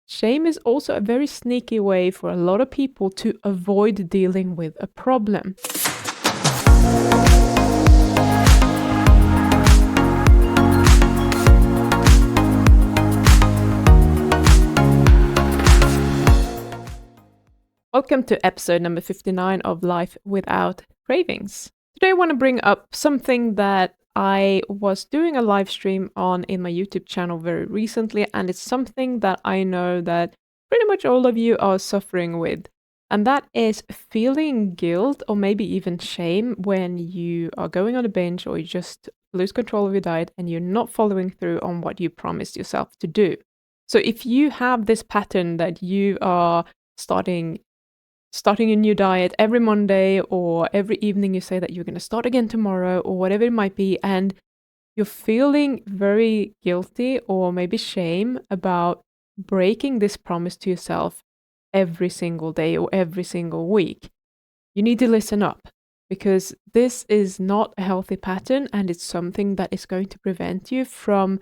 Shame is also a very sneaky way for a lot of people to avoid dealing with a problem. Welcome to episode number 59 of Life Without Cravings. Today I want to bring up something that I was doing a live stream on in my YouTube channel very recently, and it's something that I know that pretty much all of you are suffering with. And that is feeling guilt or maybe even shame when you are going on a binge or you just lose control of your diet and you're not following through on what you promised yourself to do. So if you have this pattern that you are starting a new diet every Monday, or every evening you say that you're going to start again tomorrow, or whatever it might be, and you're feeling very guilty or maybe shame about breaking this promise to yourself every single day or every single week, you need to listen up, because this is not a healthy pattern and it's something that is going to prevent you from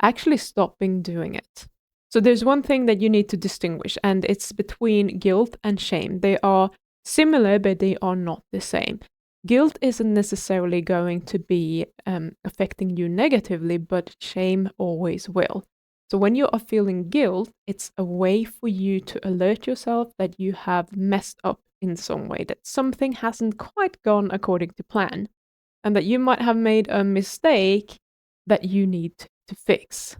actually stopping doing it. So there's one thing that you need to distinguish, and it's between guilt and shame. They are similar, but they are not the same. Guilt isn't necessarily going to be affecting you negatively, but shame always will. So when you are feeling guilt, it's a way for you to alert yourself that you have messed up in some way, that something hasn't quite gone according to plan, and that you might have made a mistake that you need to fix.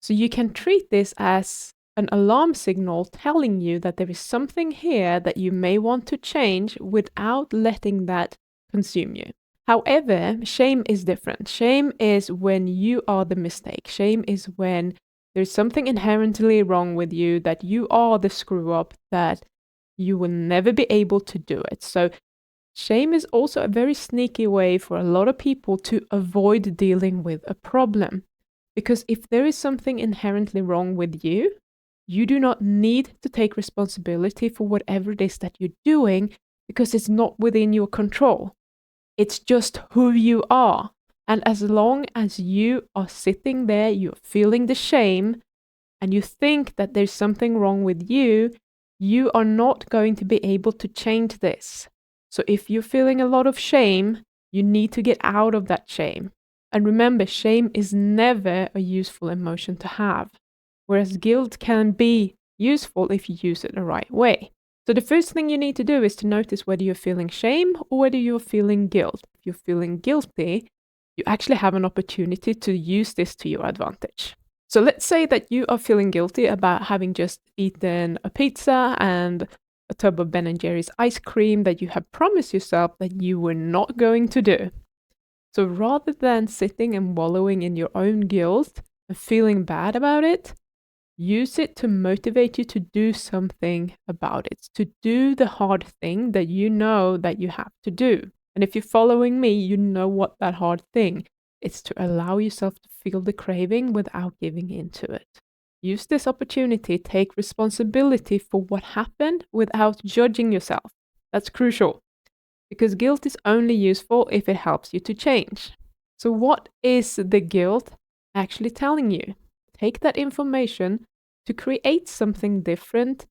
So you can treat this as an alarm signal telling you that there is something here that you may want to change without letting that consume you. However, shame is different. Shame is when you are the mistake. Shame is when there's something inherently wrong with you, that you are the screw up, that you will never be able to do it. So shame is also a very sneaky way for a lot of people to avoid dealing with a problem. Because if there is something inherently wrong with you, you do not need to take responsibility for whatever it is that you're doing, because it's not within your control. It's just who you are. And as long as you are sitting there, you're feeling the shame, and you think that there's something wrong with you, you are not going to be able to change this. So if you're feeling a lot of shame, you need to get out of that shame. And remember, shame is never a useful emotion to have, whereas guilt can be useful if you use it the right way. So the first thing you need to do is to notice whether you're feeling shame or whether you're feeling guilt. If you're feeling guilty, you actually have an opportunity to use this to your advantage. So let's say that you are feeling guilty about having just eaten a pizza and a tub of Ben & Jerry's ice cream that you have promised yourself that you were not going to do. So rather than sitting and wallowing in your own guilt and feeling bad about it, use it to motivate you to do something about it, to do the hard thing that you know that you have to do. And if you're following me, you know what that hard thing is: to allow yourself to feel the craving without giving into it. Use this opportunity, take responsibility for what happened without judging yourself. That's crucial, because guilt is only useful if it helps you to change. So what is the guilt actually telling you? Take that information to create something different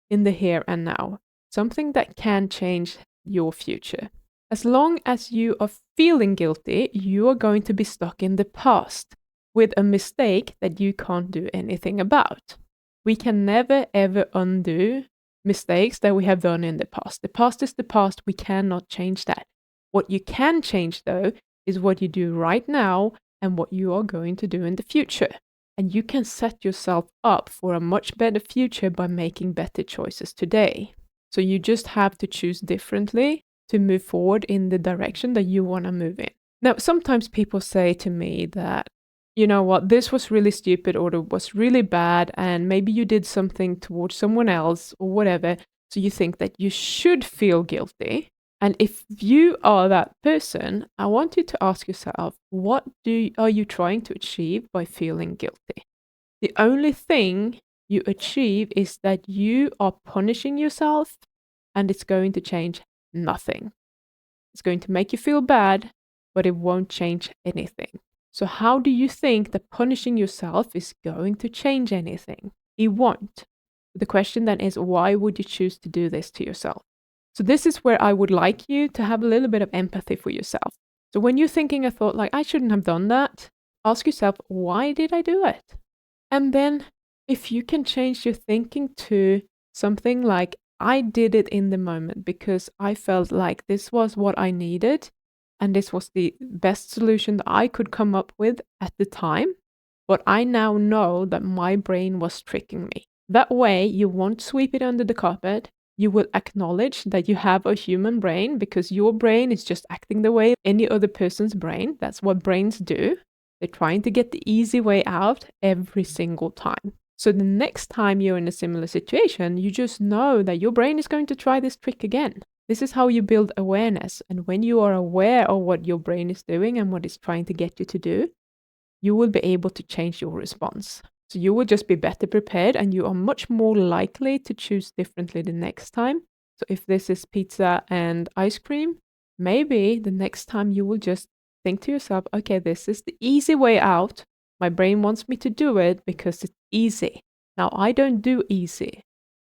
in the here and now, something that can change your future. As long as you are feeling guilty, you are going to be stuck in the past with a mistake that you can't do anything about. We can never ever undo mistakes that we have done in the past. The past is the past. We cannot change that. What you can change, though, is what you do right now and what you are going to do in the future. And you can set yourself up for a much better future by making better choices today. So you just have to choose differently to move forward in the direction that you want to move in. Now, sometimes people say to me that, you know what, this was really stupid, or it was really bad, and maybe you did something towards someone else or whatever, so you think that you should feel guilty. And if you are that person, I want you to ask yourself, what are you trying to achieve by feeling guilty? The only thing you achieve is that you are punishing yourself, and it's going to change nothing. It's going to make you feel bad, but it won't change anything. So how do you think that punishing yourself is going to change anything? It won't. The question then is, why would you choose to do this to yourself? So this is where I would like you to have a little bit of empathy for yourself. So when you're thinking a thought like, I shouldn't have done that, ask yourself, why did I do it? And then if you can change your thinking to something like, I did it in the moment because I felt like this was what I needed and this was the best solution that I could come up with at the time. But I now know that my brain was tricking me. That way, you won't sweep it under the carpet. You will acknowledge that you have a human brain because your brain is just acting the way any other person's brain. That's what brains do. They're trying to get the easy way out every single time. So the next time you're in a similar situation, you just know that your brain is going to try this trick again. This is how you build awareness. And when you are aware of what your brain is doing and what it's trying to get you to do, you will be able to change your response. So you will just be better prepared and you are much more likely to choose differently the next time. So if this is pizza and ice cream, maybe the next time you will just think to yourself, okay, this is the easy way out. My brain wants me to do it because it's easy. Now I don't do easy.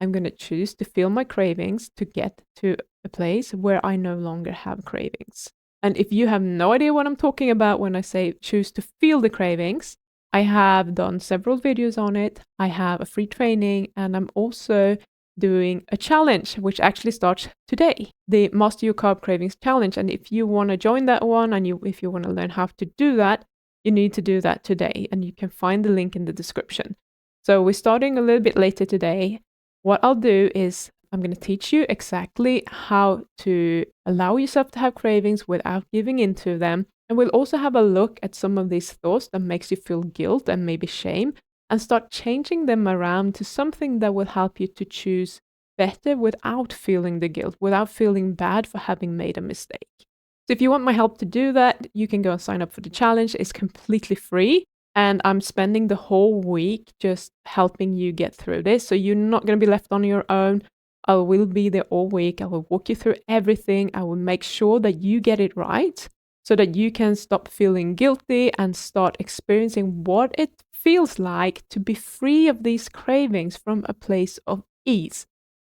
I'm going to choose to feel my cravings to get to a place where I no longer have cravings. And if you have no idea what I'm talking about when I say choose to feel the cravings, I have done several videos on it. I have a free training and I'm also doing a challenge, which actually starts today, the Master Your Carb Cravings Challenge. And if you want to join that one and if you want to learn how to do that, you need to do that today. And you can find the link in the description. So we're starting a little bit later today. What I'll do is I'm going to teach you exactly how to allow yourself to have cravings without giving into them. And we'll also have a look at some of these thoughts that makes you feel guilt and maybe shame and start changing them around to something that will help you to choose better without feeling the guilt, without feeling bad for having made a mistake. So if you want my help to do that, you can go and sign up for the challenge. It's completely free. And I'm spending the whole week just helping you get through this. So you're not going to be left on your own. I will be there all week. I will walk you through everything. I will make sure that you get it right so that you can stop feeling guilty and start experiencing what it feels like to be free of these cravings from a place of ease,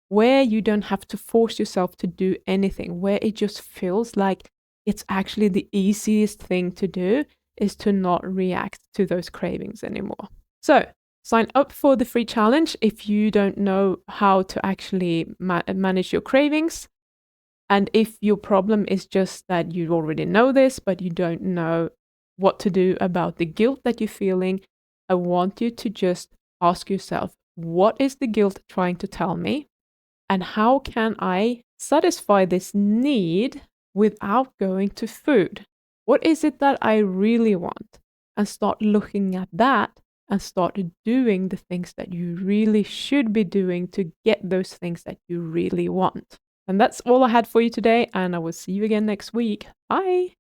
where you don't have to force yourself to do anything, where it just feels like it's actually the easiest thing to do is to not react to those cravings anymore. So sign up for the free challenge if you don't know how to actually manage your cravings. And if your problem is just that you already know this, but you don't know what to do about the guilt that you're feeling, I want you to just ask yourself, what is the guilt trying to tell me? And how can I satisfy this need without going to food? What is it that I really want? And start looking at that and start doing the things that you really should be doing to get those things that you really want. And that's all I had for you today, and I will see you again next week. Bye!